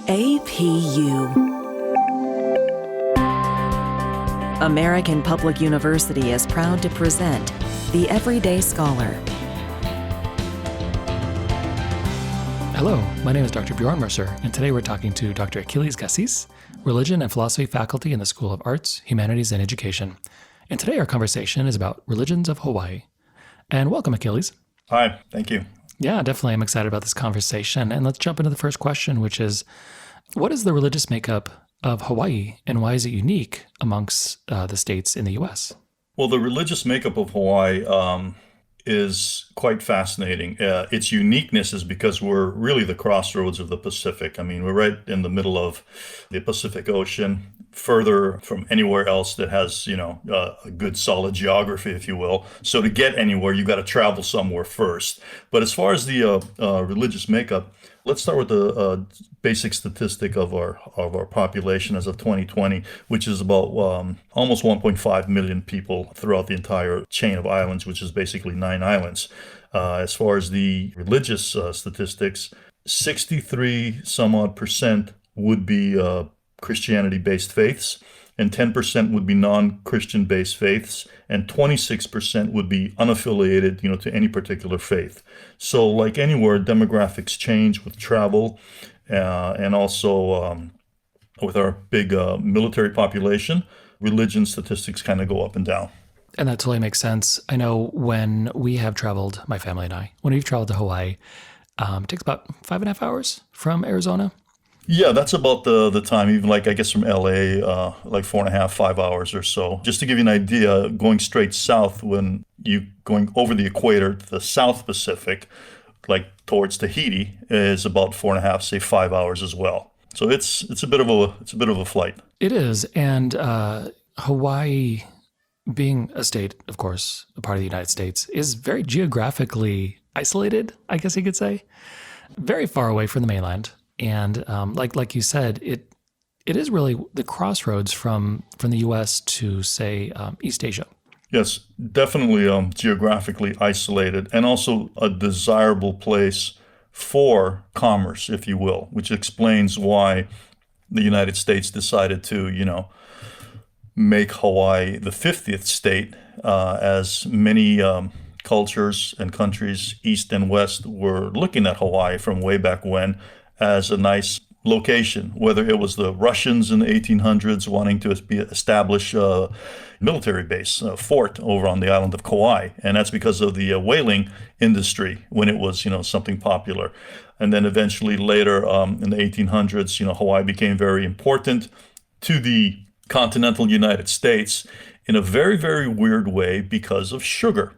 APU. American Public University is proud to present The Everyday Scholar. Hello, my name is Dr. Bjorn Mercer, and today we're talking to Dr. Achilles Gacis, Religion and Philosophy faculty in the School of Arts, Humanities, and Education. And today our conversation is about religions of Hawaii. And welcome, Achilles. Hi, thank you. Yeah, definitely. I'm excited about this conversation. And let's jump into the first question, which is, what is the religious makeup of Hawaii, and why is it unique amongst the states in the U.S.? Well, the religious makeup of Hawaii is quite fascinating. Its uniqueness is because we're really the crossroads of the Pacific. I mean, we're right in the middle of the Pacific Ocean, further from anywhere else that has, a good solid geography, if you will. So to get anywhere, you got to travel somewhere first. But as far as the religious makeup, let's start with the basic statistic of our population as of 2020, which is about almost 1.5 million people throughout the entire chain of islands, which is basically 9 islands. As far as the religious statistics, 63 some odd percent would be Christianity-based faiths, and 10% would be non-Christian-based faiths, and 26% would be unaffiliated, to any particular faith. So, like anywhere, demographics change with travel, and also with our big military population, religion statistics kind of go up and down. And that totally makes sense. I know when we have traveled, my family and I, when we've traveled to Hawaii, it takes about 5.5 hours from Arizona. Yeah, that's about the time, even I guess from LA, 4.5, 5 hours or so. Just to give you an idea, going straight south, when you going over the equator to the South Pacific, towards Tahiti, is about 4.5, say 5 hours as well. So it's a bit of a flight. It is, and Hawaii, being a state, of course, a part of the United States, is very geographically isolated, I guess you could say, very far away from the mainland. And like you said, it is really the crossroads from the U.S. to, say, East Asia. Yes, definitely geographically isolated, and also a desirable place for commerce, if you will, which explains why the United States decided to, make Hawaii the 50th state, as many cultures and countries, East and West, were looking at Hawaii from way back when as a nice location, whether it was the Russians in the 1800s wanting to establish a military base, a fort over on the island of Kauai. And that's because of the whaling industry when it was, something popular. And then eventually later in the 1800s, Hawaii became very important to the continental United States in a very, very weird way because of sugar.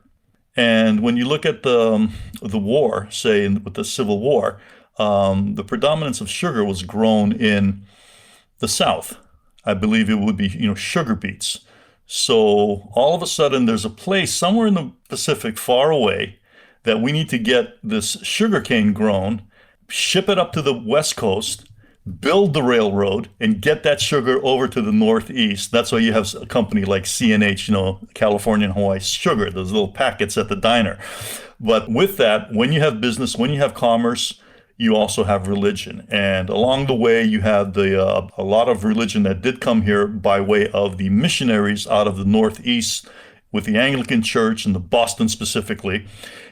And when you look at the war, say with the Civil War, the predominance of sugar was grown in the South. I believe it would be, sugar beets. So all of a sudden there's a place somewhere in the Pacific far away that we need to get this sugarcane grown, ship it up to the West Coast, build the railroad, and get that sugar over to the Northeast. That's why you have a company like CNH, California and Hawaii Sugar, those little packets at the diner. But with that, when you have business, when you have commerce, you also have religion. And along the way, you have a lot of religion that did come here by way of the missionaries out of the Northeast with the Anglican Church and the Boston specifically,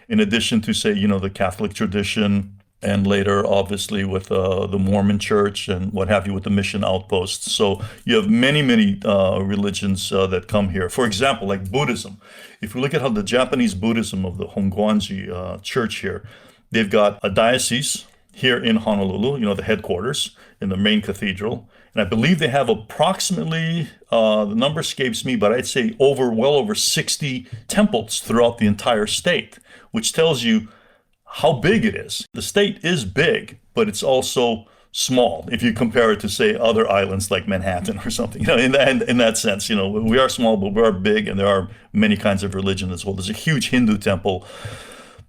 in addition to, say, the Catholic tradition, and later, obviously, with the Mormon Church and what have you with the mission outposts. So you have many, many religions that come here. For example, like Buddhism. If we look at how the Japanese Buddhism of the Hongwanji Church here, they've got a diocese here in Honolulu, the headquarters in the main cathedral. And I believe they have approximately, the number escapes me, but I'd say well over 60 temples throughout the entire state, which tells you how big it is. The state is big, but it's also small if you compare it to, say, other islands like Manhattan or something. In that sense, we are small, but we are big, and there are many kinds of religion as well. There's a huge Hindu temple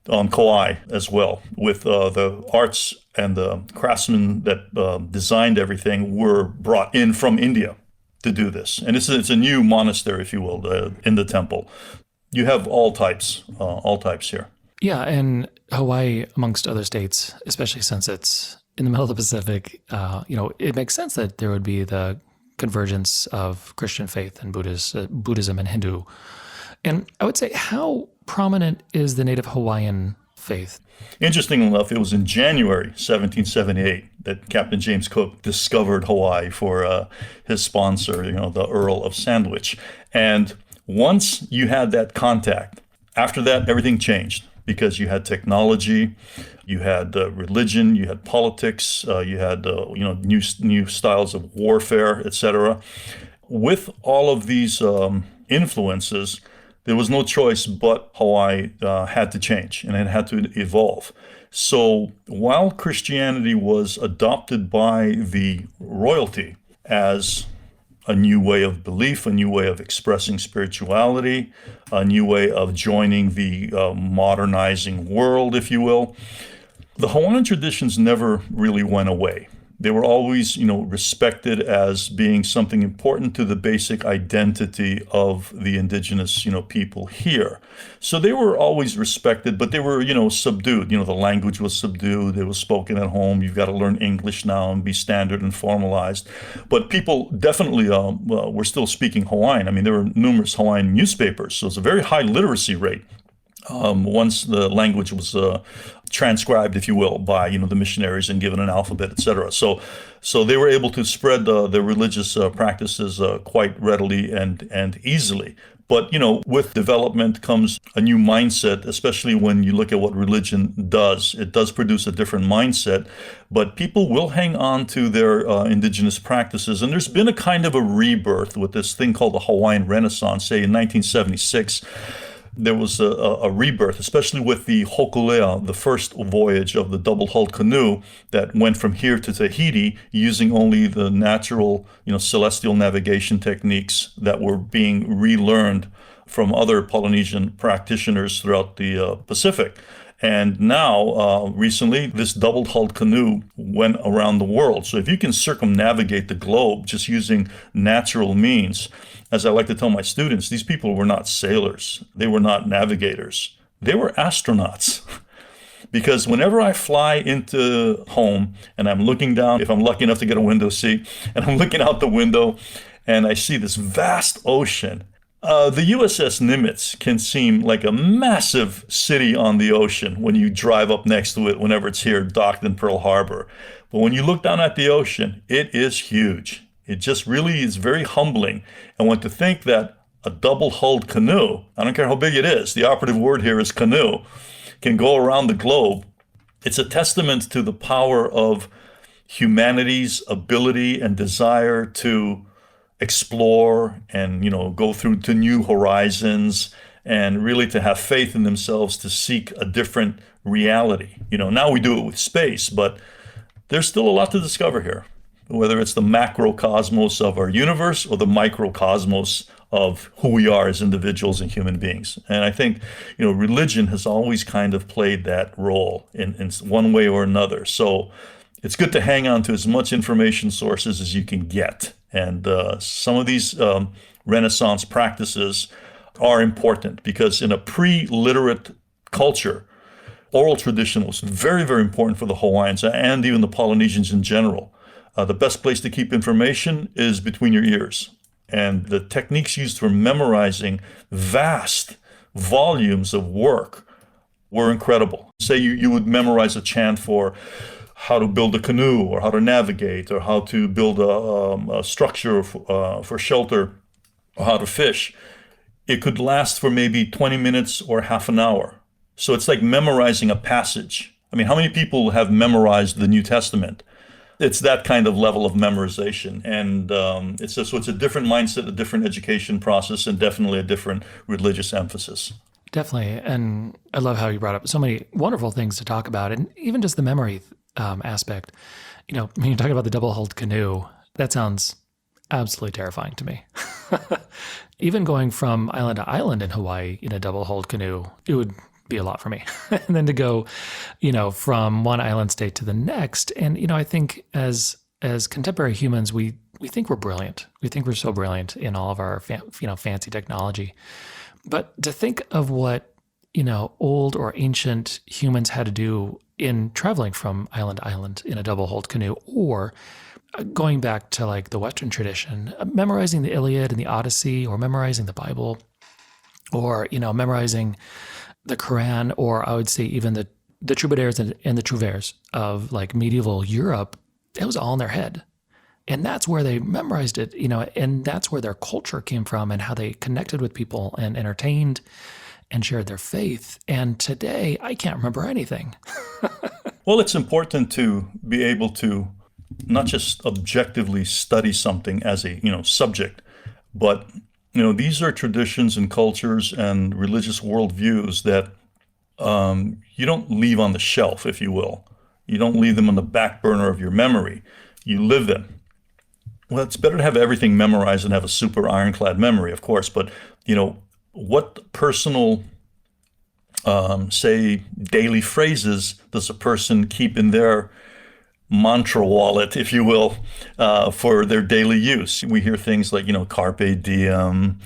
on Kauai as well, with the arts and the craftsmen that designed everything were brought in from India to do this. And it's a new monastery, if you will, in the temple. You have all types here. Yeah, and Hawaii, amongst other states, especially since it's in the middle of the Pacific, it makes sense that there would be the convergence of Christian faith and Buddhism and Hindu. And I would say, how prominent is the native Hawaiian faith? Interestingly enough, it was in January 1778 that Captain James Cook discovered Hawaii for his sponsor, the Earl of Sandwich. And once you had that contact, after that, everything changed because you had technology, you had religion, you had politics, you had new styles of warfare, etc. With all of these influences, there was no choice but Hawaii had to change and it had to evolve. So while Christianity was adopted by the royalty as a new way of belief, a new way of expressing spirituality, a new way of joining the modernizing world, if you will, the Hawaiian traditions never really went away. They were always, respected as being something important to the basic identity of the indigenous, people here. So they were always respected, but they were, subdued. The language was subdued. It was spoken at home. You've got to learn English now and be standard and formalized. But people definitely were still speaking Hawaiian. I mean, there were numerous Hawaiian newspapers, so it's a very high literacy rate. Once the language was transcribed, if you will, by the missionaries and given an alphabet, etc. So they were able to spread their religious practices quite readily and easily. But with development comes a new mindset, especially when you look at what religion does. It does produce a different mindset, but people will hang on to their indigenous practices. And there's been a kind of a rebirth with this thing called the Hawaiian Renaissance, say in 1976. There was a rebirth, especially with the Hokulea, the first voyage of the double-hulled canoe that went from here to Tahiti using only the natural, celestial navigation techniques that were being relearned from other Polynesian practitioners throughout the Pacific. And now, recently, this double-hulled canoe went around the world. So if you can circumnavigate the globe just using natural means, as I like to tell my students, these people were not sailors. They were not navigators. They were astronauts. Because whenever I fly into home and I'm looking down, if I'm lucky enough to get a window seat, and I'm looking out the window and I see this vast ocean, the USS Nimitz can seem like a massive city on the ocean when you drive up next to it whenever it's here docked in Pearl Harbor. But when you look down at the ocean, it is huge. It just really is very humbling. And when to think that a double-hulled canoe, I don't care how big it is, the operative word here is canoe, can go around the globe, it's a testament to the power of humanity's ability and desire to explore and go through to new horizons and really to have faith in themselves to seek a different reality. Now we do it with space, but there's still a lot to discover here, whether it's the macrocosmos of our universe or the microcosmos of who we are as individuals and human beings. And I think religion has always kind of played that role in one way or another. So it's good to hang on to as much information sources as you can get. And some of these Renaissance practices are important because in a pre-literate culture, oral tradition was very, very important for the Hawaiians and even the Polynesians in general. The best place to keep information is between your ears. And the techniques used for memorizing vast volumes of work were incredible. Say you would memorize a chant for how to build a canoe or how to navigate or how to build a structure for shelter or how to fish. It could last for maybe 20 minutes or half an hour. So it's like memorizing a passage. I mean, how many people have memorized the New Testament? It's that kind of level of memorization. And it's a different mindset, a different education process, and definitely a different religious emphasis. Definitely. And I love how you brought up so many wonderful things to talk about, and even just the memory aspect. When you talk about the double-hulled canoe, that sounds absolutely terrifying to me. Even going from island to island in Hawaii in a double-hulled canoe, it would be a lot for me. And then to go, from one island state to the next. And, I think as contemporary humans, we think we're brilliant. We think we're so brilliant in all of our, fancy technology. But to think of what old or ancient humans had to do in traveling from island to island in a double-hulled canoe, or going back to like the Western tradition, memorizing the Iliad and the Odyssey, or memorizing the Bible, or, memorizing the Quran, or I would say even the troubadours and the trouvères of like medieval Europe. It was all in their head. And that's where they memorized it, and that's where their culture came from and how they connected with people and entertained and shared their faith. And today, I can't remember anything. Well, it's important to be able to not just objectively study something as a, subject, but, these are traditions and cultures and religious worldviews that you don't leave on the shelf, if you will. You don't leave them on the back burner of your memory. You live them. Well, it's better to have everything memorized than have a super ironclad memory, of course. But, what personal, say, daily phrases does a person keep in their mantra wallet, if you will, for their daily use? We hear things like, carpe diem,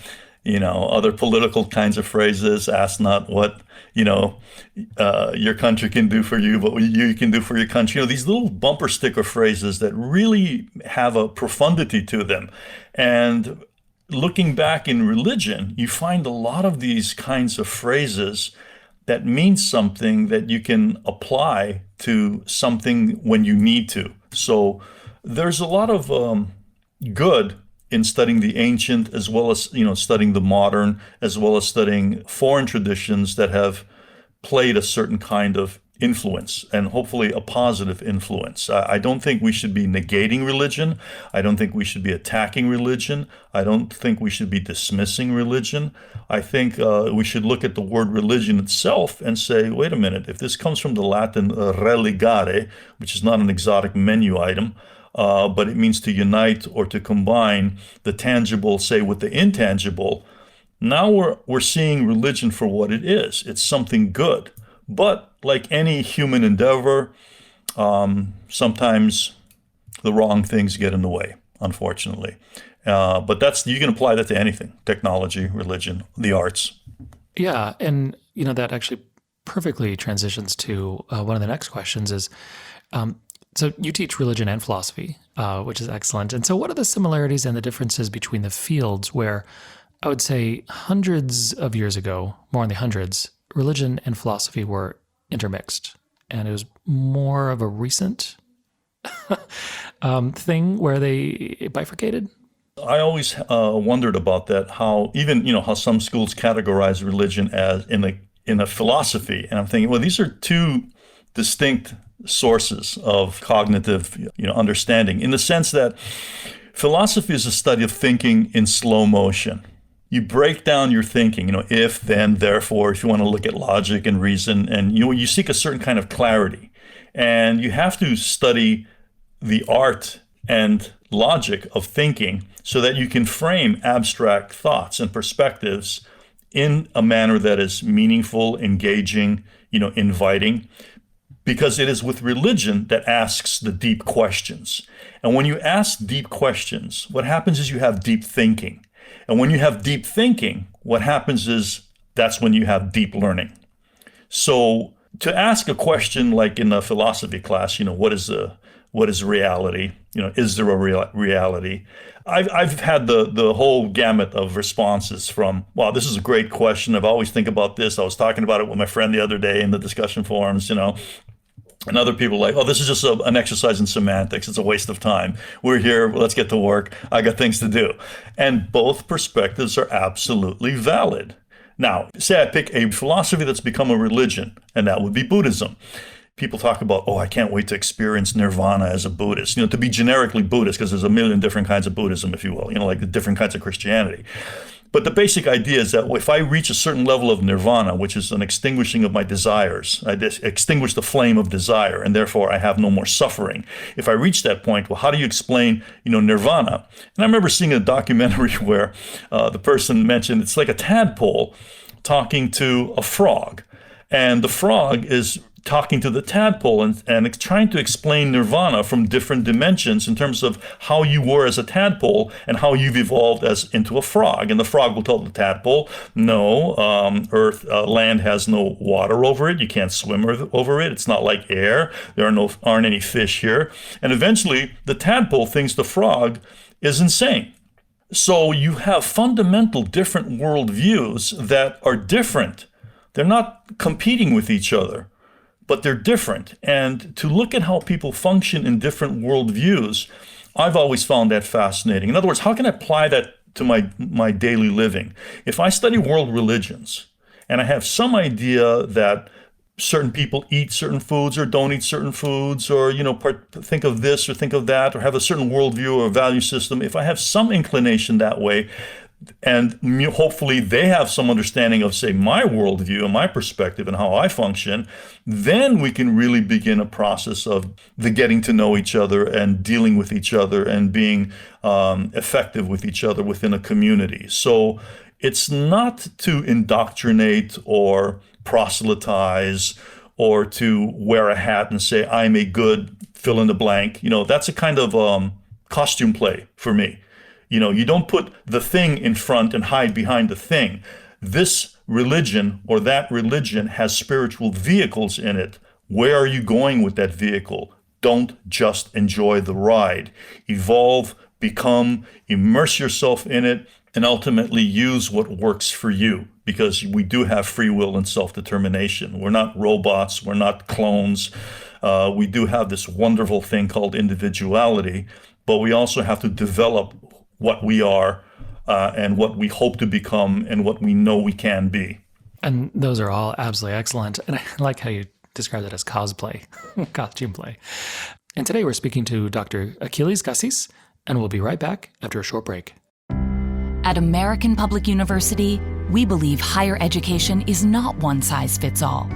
other political kinds of phrases, ask not what, your country can do for you, but what you can do for your country. These little bumper sticker phrases that really have a profundity to them. And looking back in religion, you find a lot of these kinds of phrases that mean something that you can apply to something when you need to. So there's a lot of good in studying the ancient, as well as studying the modern, as well as studying foreign traditions that have played a certain kind of influence, and hopefully a positive influence. I don't think we should be negating religion. I don't think we should be attacking religion. I don't think we should be dismissing religion. I think we should look at the word religion itself and say, wait a minute, if this comes from the Latin religare, which is not an exotic menu item, but it means to unite or to combine the tangible, say, with the intangible. Now we're seeing religion for what it is. It's something good. But like any human endeavor, sometimes the wrong things get in the way, unfortunately. But you can apply that to anything: technology, religion, the arts. Yeah, and that actually perfectly transitions to one of the next questions is, so you teach religion and philosophy, which is excellent. And so what are the similarities and the differences between the fields where I would say hundreds of years ago, more in the hundreds, religion and philosophy were intermixed, and it was more of a recent thing where they bifurcated? I always wondered about that, how even, how some schools categorize religion as in a philosophy. And I'm thinking, well, these are two distinct sources of cognitive, understanding, in the sense that philosophy is a study of thinking in slow motion. You break down your thinking, if, then, therefore, if you want to look at logic and reason, and you seek a certain kind of clarity. And you have to study the art and logic of thinking so that you can frame abstract thoughts and perspectives in a manner that is meaningful, engaging, inviting. Because it is with religion that asks the deep questions. And when you ask deep questions, what happens is you have deep thinking. And when you have deep thinking, what happens is that's when you have deep learning. So to ask a question like in a philosophy class, what is reality? Is there a reality? I've had the whole gamut of responses from, wow, this is a great question. I've always think about this. I was talking about it with my friend the other day in the discussion forums, And other people are like, oh, this is just an exercise in semantics. It's a waste of time. We're here. Let's get to work. I got things to do. And both perspectives are absolutely valid. Now, say I pick a philosophy that's become a religion, and that would be Buddhism. People talk about, oh, I can't wait to experience nirvana as a Buddhist, to be generically Buddhist, because there's a million different kinds of Buddhism, if you will, like the different kinds of Christianity. But the basic idea is that if I reach a certain level of nirvana, which is an extinguishing of my desires, I extinguish the flame of desire, and therefore I have no more suffering. If I reach that point, well, how do you explain, nirvana? And I remember seeing a documentary where the person mentioned it's like a tadpole talking to a frog. And the frog is talking to the tadpole and trying to explain nirvana from different dimensions in terms of how you were as a tadpole and how you've evolved as into a frog. And the frog will tell the tadpole, no, land has no water over it. You can't swim over it. It's not like air. There aren't any fish here. And eventually the tadpole thinks the frog is insane. So you have fundamental different worldviews that are different. They're not competing with each other, but they're different. And to look at how people function in different worldviews, I've always found that fascinating. In other words, how can I apply that to my daily living? If I study world religions and I have some idea that certain people eat certain foods or don't eat certain foods, or think of this or think of that, or have a certain worldview or value system, if I have some inclination that way, and hopefully they have some understanding of, say, my worldview and my perspective and how I function, then we can really begin a process of the getting to know each other and dealing with each other and being effective with each other within a community. So it's not to indoctrinate or proselytize or to wear a hat and say, I'm a good fill in the blank. That's a kind of costume play for me. You don't put the thing in front and hide behind the thing. This religion or that religion has spiritual vehicles in it. Where are you going with that vehicle? Don't just enjoy the ride. Evolve, become, immerse yourself in it, and ultimately use what works for you, because we do have free will and self-determination. We're not robots. We're not clones. We do have this wonderful thing called individuality, but we also have to develop what we are and what we hope to become and what we know we can be. And those are all absolutely excellent. And I like how you describe it as cosplay, costume play. And today we're speaking to Dr. Achilles Gacis, and we'll be right back after a short break. At American Public University, we believe higher education is not one size fits all.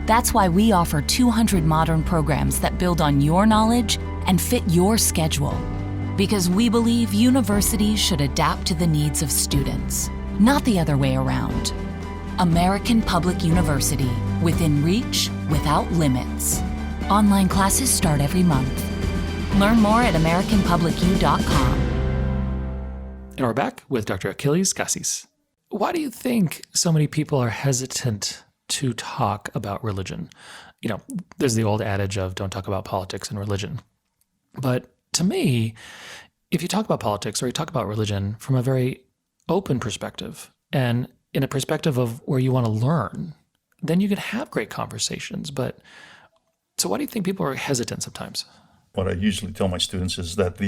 That's why we offer 200 modern programs that build on your knowledge and fit your schedule. Because we believe universities should adapt to the needs of students, not the other way around. American Public University, within reach, without limits. Online classes start every month. Learn more at americanpublicu.com. And we're back with Dr. Achilles Cassis. Why do you think so many people are hesitant to talk about religion? There's the old adage of don't talk about politics and religion. But to me, if you talk about politics or you talk about religion from a very open perspective and in a perspective of where you want to learn, then you can have great conversations. So why do you think people are hesitant sometimes? What I usually tell my students is that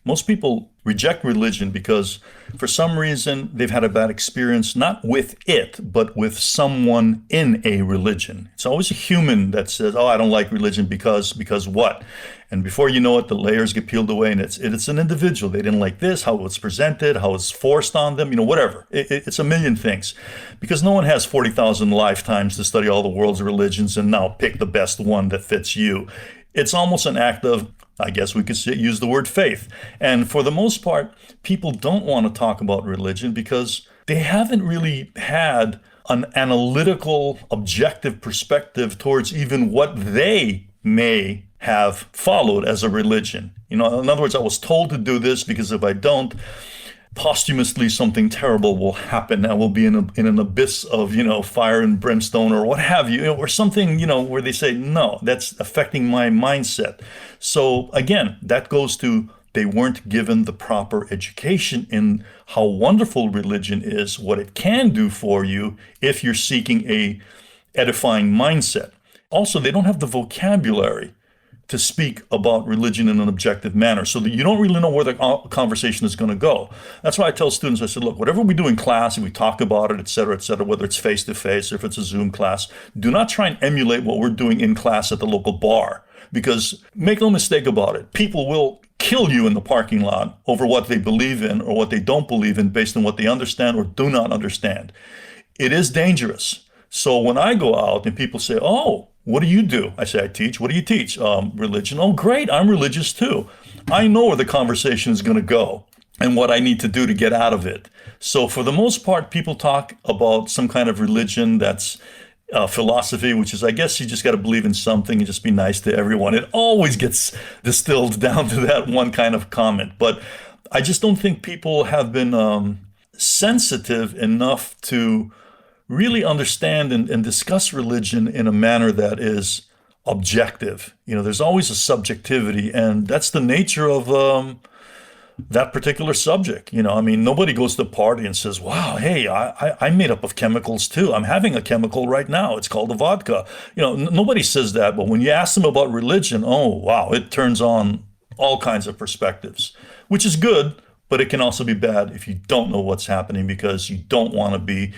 most people reject religion because for some reason they've had a bad experience, not with it, but with someone in a religion. It's always a human that says, oh, I don't like religion because what? And before you know it, the layers get peeled away, and it's an individual. They didn't like this, how it was presented, how it's forced on them, whatever. It's a million things. Because no one has 40,000 lifetimes to study all the world's religions and now pick the best one that fits you. It's almost an act of, I guess we could use the word faith. And for the most part, people don't want to talk about religion because they haven't really had an analytical, objective perspective towards even what they may have followed as a religion. In other words, I was told to do this because if I don't, posthumously something terrible will happen. I will be in an abyss of, fire and brimstone or what have you, or something, where they say, no, that's affecting my mindset. So again, that goes to they weren't given the proper education in how wonderful religion is, what it can do for you if you're seeking a edifying mindset. Also, they don't have the vocabulary to speak about religion in an objective manner, so that you don't really know where the conversation is going to go. That's why I tell students, I said, look, whatever we do in class, and we talk about it, et cetera, whether it's face-to-face or if it's a Zoom class, do not try and emulate what we're doing in class at the local bar, because make no mistake about it, people will kill you in the parking lot over what they believe in or what they don't believe in based on what they understand or do not understand. It is dangerous. So when I go out and people say, oh, what do you do? I say, I teach. What do you teach? Religion. Oh, great. I'm religious too. I know where the conversation is going to go and what I need to do to get out of it. So for the most part, people talk about some kind of religion that's philosophy, which is, I guess you just got to believe in something and just be nice to everyone. It always gets distilled down to that one kind of comment. But I just don't think people have been sensitive enough to really understand and discuss religion in a manner that is objective. There's always a subjectivity, and that's the nature of that particular subject. Nobody goes to a party and says, wow, hey, I'm made up of chemicals too. I'm having a chemical right now. It's called a vodka. Nobody says that. But when you ask them about religion, oh, wow, it turns on all kinds of perspectives, which is good, but it can also be bad if you don't know what's happening, because you don't want to be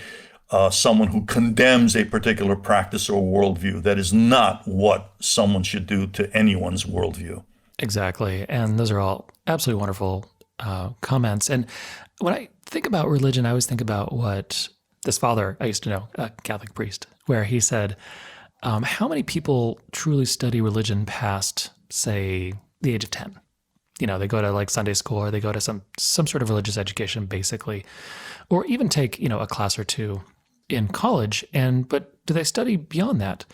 someone who condemns a particular practice or worldview. That is not what someone should do to anyone's worldview. Exactly. And those are all absolutely wonderful comments. And when I think about religion, I always think about what this father I used to know, a Catholic priest, where he said, how many people truly study religion past, say, the age of 10? They go to like Sunday school, or they go to some sort of religious education, basically, or even take, a class or two in college. But do they study beyond that?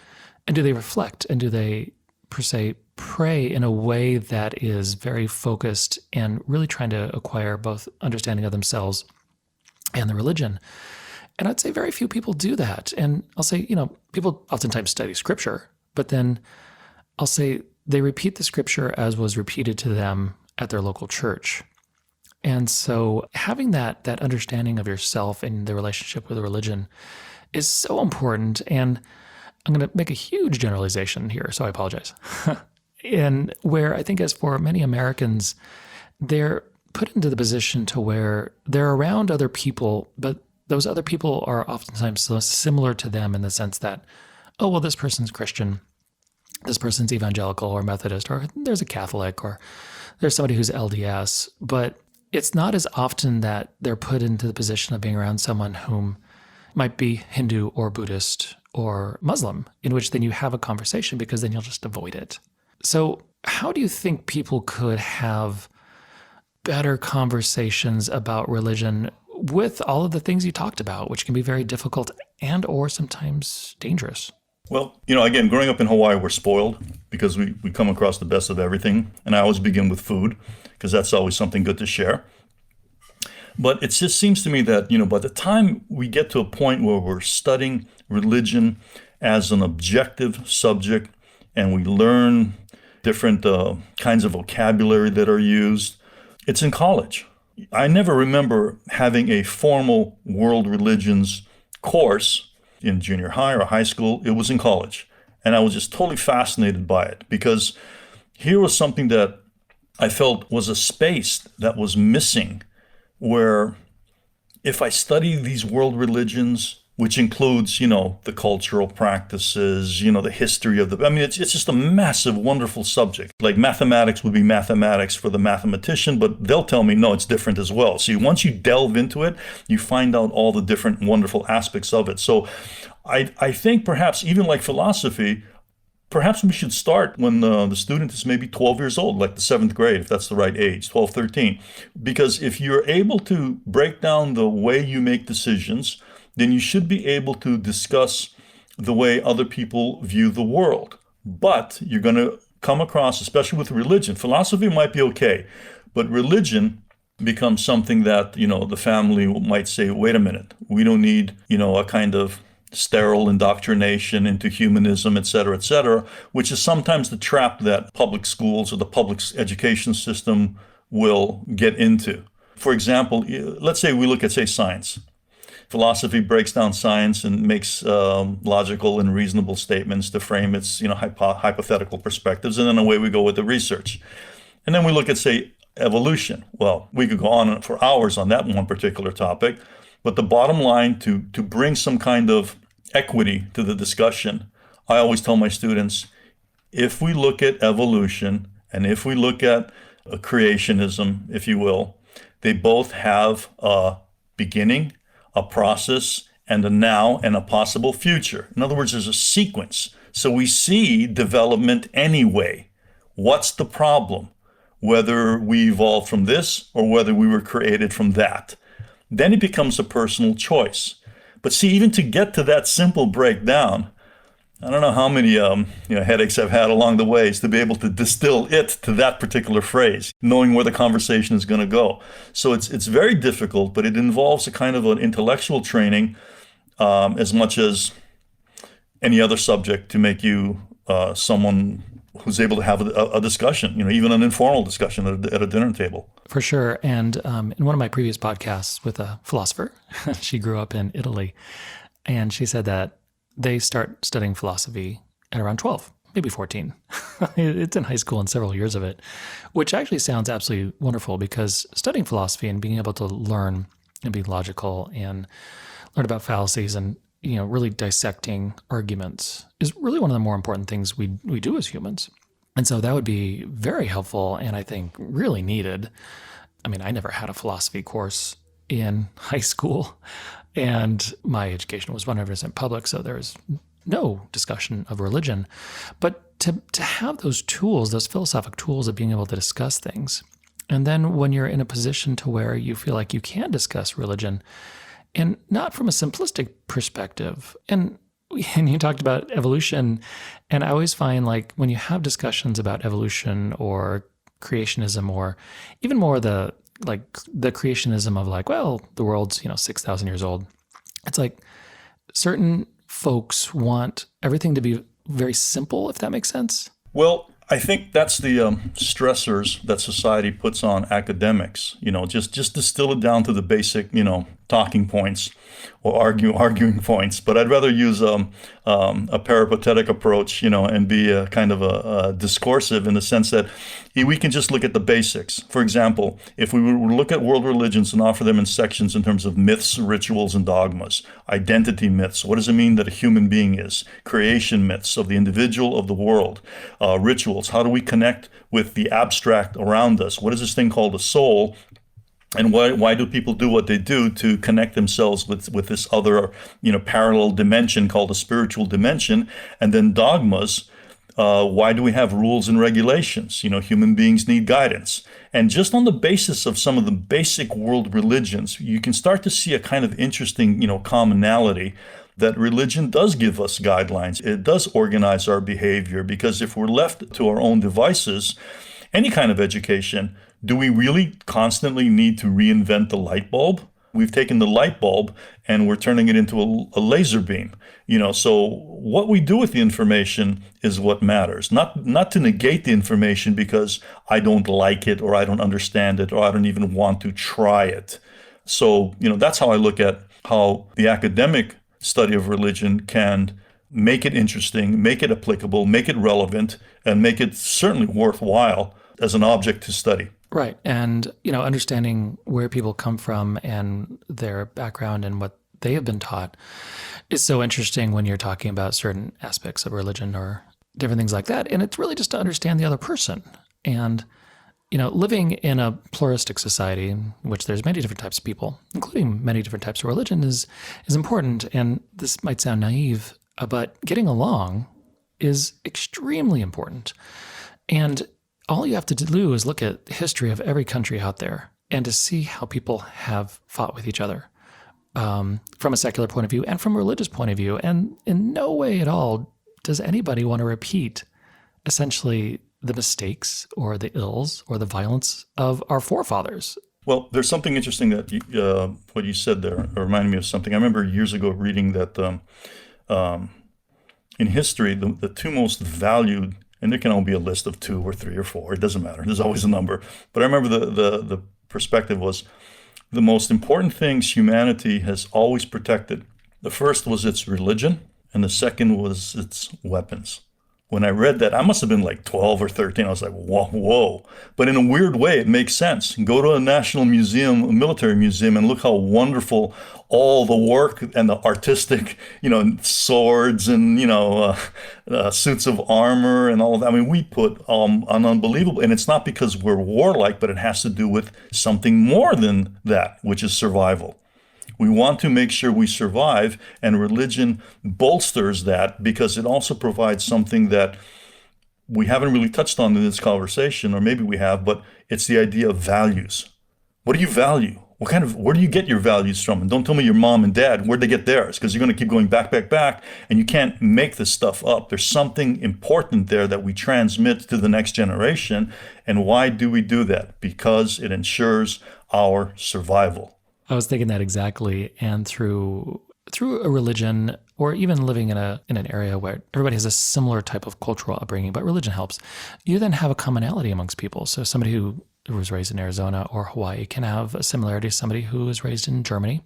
And do they reflect? And do they, per se, pray in a way that is very focused and really trying to acquire both understanding of themselves and the religion? And I'd say very few people do that. And I'll say, people oftentimes study scripture, but then I'll say they repeat the scripture as was repeated to them at their local church. And so having that understanding of yourself and the relationship with the religion is so important. And I'm going to make a huge generalization here, so I apologize. And where I think, as for many Americans, they're put into the position to where they're around other people, but those other people are oftentimes similar to them in the sense that, oh, well, this person's Christian, this person's evangelical or Methodist, or there's a Catholic, or there's somebody who's LDS. But it's not as often that they're put into the position of being around someone whom might be Hindu or Buddhist or Muslim, in which then you have a conversation, because then you'll just avoid it. So how do you think people could have better conversations about religion with all of the things you talked about, which can be very difficult and or sometimes dangerous? Well, again, growing up in Hawaii, we're spoiled because we come across the best of everything. And I always begin with food, because that's always something good to share. But it just seems to me that, by the time we get to a point where we're studying religion as an objective subject, and we learn different kinds of vocabulary that are used, it's in college. I never remember having a formal world religions course in junior high or high school. It was in college. And I was just totally fascinated by it, because here was something that I felt was a space that was missing, where if I study these world religions, which includes, the cultural practices, the history of it's just a massive, wonderful subject. Like mathematics would be mathematics for the mathematician, but they'll tell me, no, it's different as well. So once you delve into it, you find out all the different wonderful aspects of it. So I think perhaps even like philosophy, perhaps we should start when the student is maybe 12 years old, like the 7th grade, if that's the right age, 12, 13. Because if you're able to break down the way you make decisions, then you should be able to discuss the way other people view the world. But you're going to come across, especially with religion, philosophy might be okay, but religion becomes something that, the family might say, wait a minute, we don't need, a kind of sterile indoctrination into humanism, et cetera, which is sometimes the trap that public schools or the public education system will get into. For example, let's say we look at, say, science. Philosophy breaks down science and makes logical and reasonable statements to frame its hypothetical perspectives, and then away we go with the research. And then we look at, say, evolution. Well, we could go on for hours on that one particular topic, but the bottom line, to bring some kind of equity to the discussion, I always tell my students, if we look at evolution and if we look at creationism, if you will, they both have a beginning, a process, and a now and a possible future. In other words, there's a sequence. So we see development anyway. What's the problem? Whether we evolved from this or whether we were created from that. Then it becomes a personal choice. But see, even to get to that simple breakdown, I don't know how many headaches I've had along the ways to be able to distill it to that particular phrase, knowing where the conversation is going to go. So it's very difficult, but it involves a kind of an intellectual training as much as any other subject to make you someone who's able to have a discussion, even an informal discussion at a dinner table. For sure. And in one of my previous podcasts with a philosopher, she grew up in Italy, and she said that they start studying philosophy at around 12, maybe 14. It's in high school and several years of it, which actually sounds absolutely wonderful, because studying philosophy and being able to learn and be logical and learn about fallacies and really dissecting arguments is really one of the more important things we do as humans. And so that would be very helpful, and I think really needed. I mean, I never had a philosophy course in high school, and my education was 100% public, so there was no discussion of religion. But to have those tools, those philosophic tools of being able to discuss things, and then when you're in a position to where you feel like you can discuss religion, and not from a simplistic perspective. And you talked about evolution, and I always find like when you have discussions about evolution or creationism, or even more the creationism of like, well, the world's 6,000 years old. It's like certain folks want everything to be very simple, if that makes sense. Well, I think that's the stressors that society puts on academics. Just distill it down to the basic, talking points or arguing points. But I'd rather use a peripatetic approach, and be a kind of a discursive in the sense that we can just look at the basics. For example, if we were to look at world religions and offer them in sections in terms of myths, rituals, and dogmas, identity myths, what does it mean that a human being is? Creation myths of the individual, of the world, rituals, how do we connect with the abstract around us? What is this thing called a soul? And why do people do what they do to connect themselves with this other, parallel dimension called a spiritual dimension? And then dogmas, why do we have rules and regulations? Human beings need guidance. And just on the basis of some of the basic world religions, you can start to see a kind of interesting, commonality that religion does give us guidelines. It does organize our behavior, because if we're left to our own devices, any kind of education, do we really constantly need to reinvent the light bulb? We've taken the light bulb and we're turning it into a laser beam. So what we do with the information is what matters. Not to negate the information because I don't like it or I don't understand it or I don't even want to try it. So, that's how I look at how the academic study of religion can make it interesting, make it applicable, make it relevant, and make it certainly worthwhile as an object to study. Right. And, understanding where people come from and their background and what they have been taught is so interesting when you're talking about certain aspects of religion or different things like that. And it's really just to understand the other person. And, living in a pluralistic society in which there's many different types of people, including many different types of religion, is important. And this might sound naive, but getting along is extremely important. And all you have to do is look at the history of every country out there and to see how people have fought with each other from a secular point of view and from a religious point of view. And in no way at all does anybody want to repeat essentially the mistakes or the ills or the violence of our forefathers. Well, there's something interesting that what you said there reminded me of something. I remember years ago reading that in history, the two most valued, and there can only be a list of 2 or 3 or 4, it doesn't matter, there's always a number. But I remember the perspective was the most important things humanity has always protected. The first was its religion, and the second was its weapons. When I read that, I must have been like 12 or 13. I was like, whoa. But in a weird way, it makes sense. Go to a national museum, a military museum, and look how wonderful all the work and the artistic, swords and, suits of armor and all of that. I mean, we put an unbelievable, and it's not because we're warlike, but it has to do with something more than that, which is survival. We want to make sure we survive, and religion bolsters that because it also provides something that we haven't really touched on in this conversation, or maybe we have, but it's the idea of values. What do you value? where do you get your values from? And don't tell me your mom and dad, where'd they get theirs? Because you're going to keep going back, and you can't make this stuff up. There's something important there that we transmit to the next generation. And why do we do that? Because it ensures our survival. I was thinking that exactly. And through a religion, or even living in an area where everybody has a similar type of cultural upbringing, but religion helps, you then have a commonality amongst people. So somebody who was raised in Arizona or Hawaii can have a similarity to somebody who was raised in Germany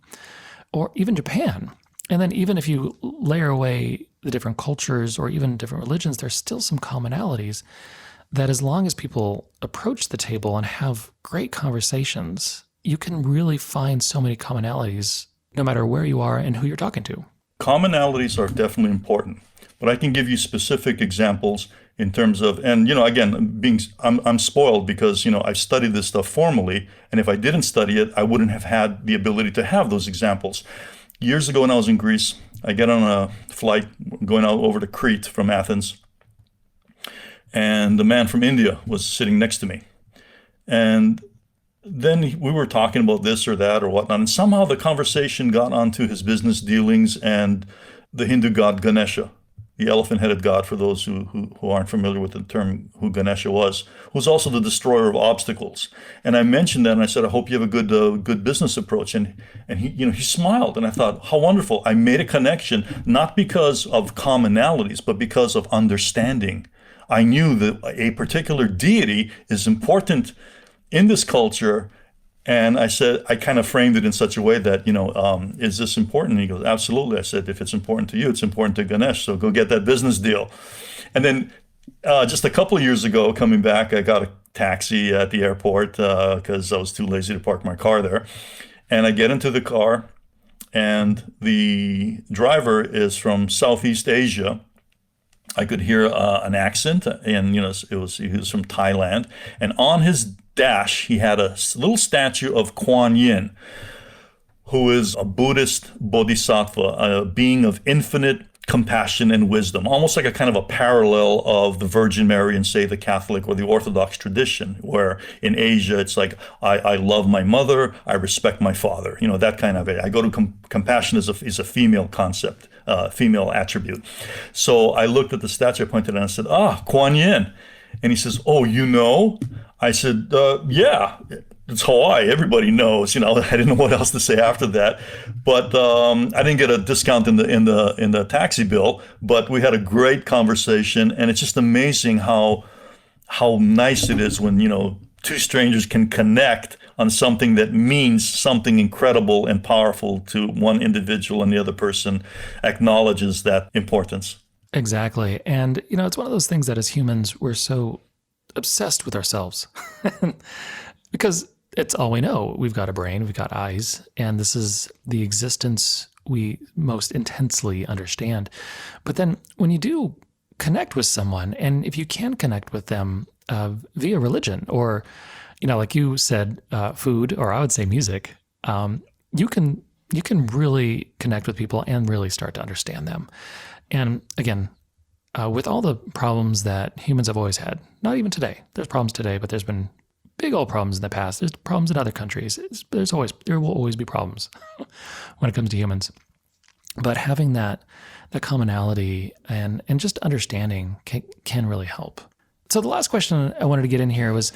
or even Japan. And then even if you layer away the different cultures or even different religions, there's still some commonalities that, as long as people approach the table and have great conversations, you can really find so many commonalities no matter where you are and who you're talking to. Commonalities are definitely important, but I can give you specific examples in terms of, and again, I'm spoiled because I studied this stuff formally, and if I didn't study it, I wouldn't have had the ability to have those examples. Years ago when I was in Greece, I get on a flight going out over to Crete from Athens, and the man from India was sitting next to me. And then we were talking about this or that or whatnot, and somehow the conversation got onto his business dealings and the Hindu god Ganesha, the elephant-headed god, for those who aren't familiar with the term, who Ganesha was, who's also the destroyer of obstacles. And I mentioned that, and I said, I hope you have a good business approach. And he smiled, and I thought, how wonderful. I made a connection, not because of commonalities, but because of understanding. I knew that a particular deity is important in this culture, and I said, I kind of framed it in such a way that, is this important? And he goes, absolutely. I said, if it's important to you, it's important to Ganesh, so go get that business deal. And then just a couple of years ago, coming back, I got a taxi at the airport because I was too lazy to park my car there. And I get into the car, and the driver is from Southeast Asia. I could hear an accent, and he was from Thailand. And on his dash, he had a little statue of Kuan Yin, who is a Buddhist bodhisattva, a being of infinite compassion and wisdom, almost like a kind of a parallel of the Virgin Mary in, say, the Catholic or the Orthodox tradition, where in Asia it's like, I love my mother, I respect my father, that kind of it. I go to compassion is a female concept, female attribute. So I looked at the statue, I pointed at it, and I said, Kuan Yin. And he says, oh, you know? I said, yeah, it's Hawaii. Everybody knows. I didn't know what else to say after that. But I didn't get a discount in the taxi bill. But we had a great conversation, and it's just amazing how nice it is when two strangers can connect on something that means something incredible and powerful to one individual, and the other person acknowledges that importance. Exactly. And, it's one of those things that as humans, we're so obsessed with ourselves because it's all we know. We've got a brain, we've got eyes, and this is the existence we most intensely understand. But then when you do connect with someone, and if you can connect with them via religion or, like you said, food, or I would say music, you can really connect with people and really start to understand them. And again, with all the problems that humans have always had, not even today, there's problems today, but there's been big old problems in the past. There's problems in other countries. There will always be problems when it comes to humans. But having that commonality and just understanding can really help. So the last question I wanted to get in here was,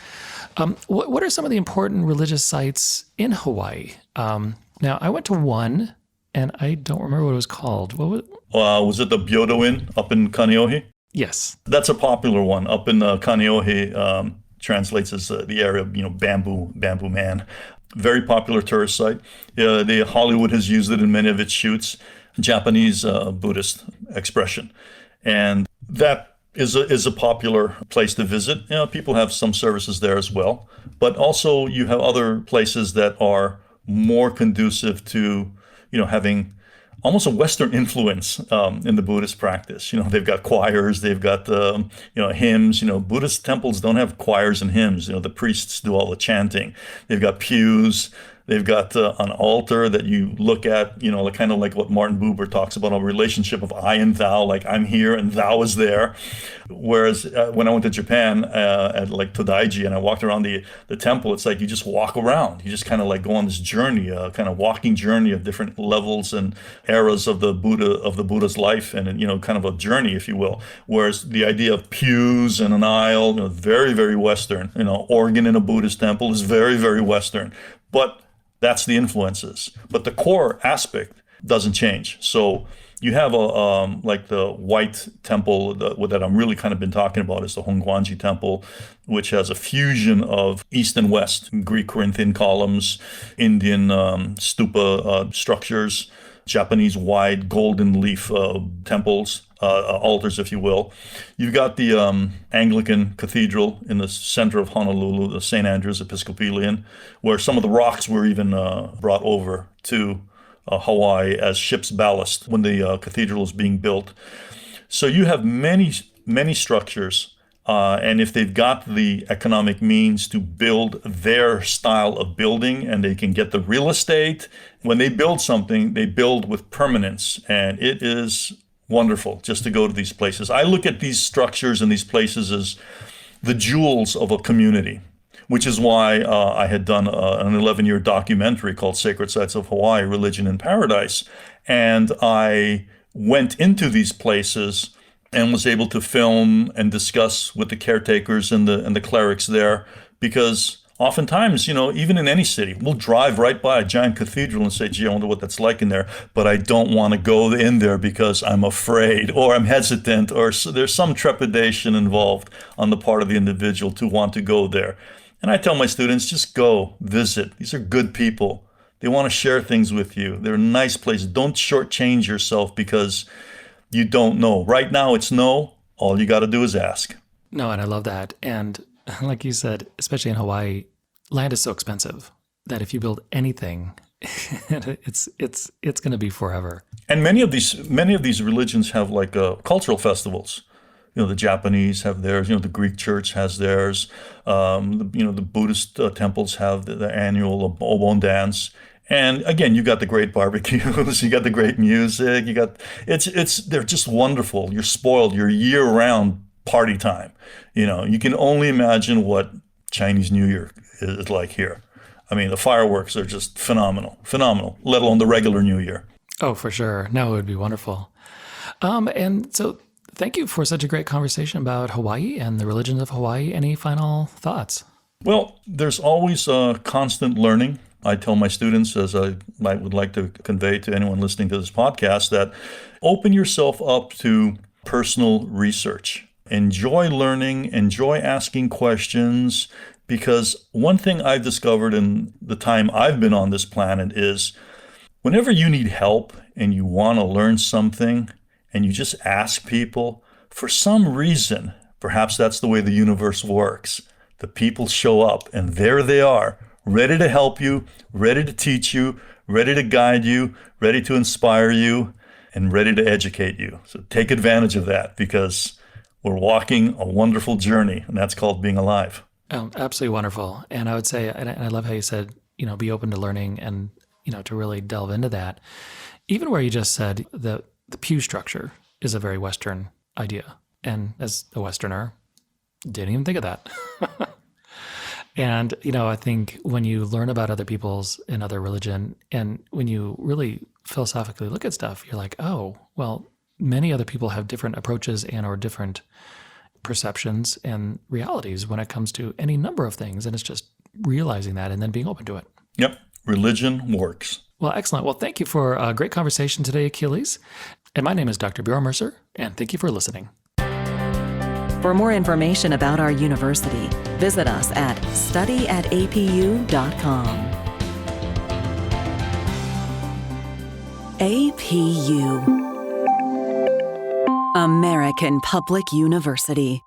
what are some of the important religious sites in Hawaii? Now, I went to one, and I don't remember what it was called. Was it the Byodo Inn up in Kaneohe? Yes. That's a popular one. Up in Kaneohe, translates as the area of, bamboo man. Very popular tourist site. The Hollywood has used it in many of its shoots. Japanese Buddhist expression. And that is a popular place to visit. People have some services there as well. But also you have other places that are more conducive to having almost a Western influence in the Buddhist practice. They've got choirs, they've got hymns. Buddhist temples don't have choirs and hymns. The priests do all the chanting. They've got pews. They've got an altar that you look at, kind of like what Martin Buber talks about, a relationship of I and thou, like I'm here and thou is there. Whereas when I went to Japan at like Todaiji and I walked around the temple, it's like you just walk around. You just kind of like go on this journey, kind of walking journey of different levels and eras of the Buddha's life, and kind of a journey, if you will. Whereas the idea of pews and an aisle, very, very Western. Organ in a Buddhist temple is very, very Western. But that's the influences. But the core aspect doesn't change. So you have like the white temple that I'm really kind of been talking about is the Hongwanji temple, which has a fusion of East and West, Greek Corinthian columns, Indian stupa structures, Japanese wide golden leaf temples, altars, if you will. You've got the Anglican Cathedral in the center of Honolulu, the St. Andrew's Episcopalian, where some of the rocks were even brought over to Hawaii as ship's ballast when the cathedral was being built. So you have many, many structures, and if they've got the economic means to build their style of building and they can get the real estate, when they build something, they build with permanence, and it is wonderful just to go to these places. I look at these structures and these places as the jewels of a community, which is why I had done an 11-year documentary called Sacred Sites of Hawaii, Religion in Paradise. And I went into these places and was able to film and discuss with the caretakers and the clerics there, because oftentimes, even in any city, we'll drive right by a giant cathedral and say, gee, I wonder what that's like in there, but I don't want to go in there because I'm afraid or I'm hesitant, or there's some trepidation involved on the part of the individual to want to go there. And I tell my students, just go visit. These are good people. They want to share things with you. They're nice places. Don't shortchange yourself because you don't know. Right now it's no. All you got to do is ask. No, and I love that. And like you said, especially in Hawaii, land is so expensive that if you build anything, it's going to be forever. And many of these religions have like cultural festivals. The Japanese have theirs. The Greek church has theirs. The Buddhist temples have the annual Obon dance. And again, you got the great barbecues, you got the great music, they're just wonderful. You're spoiled. You're year-round party time. You can only imagine what Chinese New Year is like here. I mean, the fireworks are just phenomenal, let alone the regular New Year. Oh, for sure. No, it would be wonderful. And so thank you for such a great conversation about Hawaii and the religions of Hawaii. Any final thoughts? Well, there's always constant learning. I tell my students, as I would like to convey to anyone listening to this podcast, that open yourself up to personal research. Enjoy learning, enjoy asking questions, because one thing I've discovered in the time I've been on this planet is whenever you need help and you want to learn something and you just ask people, for some reason, perhaps that's the way the universe works, the people show up and there they are, ready to help you, ready to teach you, ready to guide you, ready to inspire you, and ready to educate you. So take advantage of that, because we're walking a wonderful journey, and that's called being alive. Absolutely wonderful. And I would say, and I love how you said, be open to learning and, to really delve into that. Even where you just said the pew structure is a very Western idea. And as a Westerner, didn't even think of that. And, I think when you learn about other people's and other religion, and when you really philosophically look at stuff, you're like, oh, well, many other people have different approaches and or different perceptions and realities when it comes to any number of things. And it's just realizing that and then being open to it. Yep. Religion works. Well, excellent. Well, thank you for a great conversation today, Achilles. And my name is Dr. Bjorn Mercer, and thank you for listening. For more information about our university, visit us at studyatapu.com. APU, American Public University.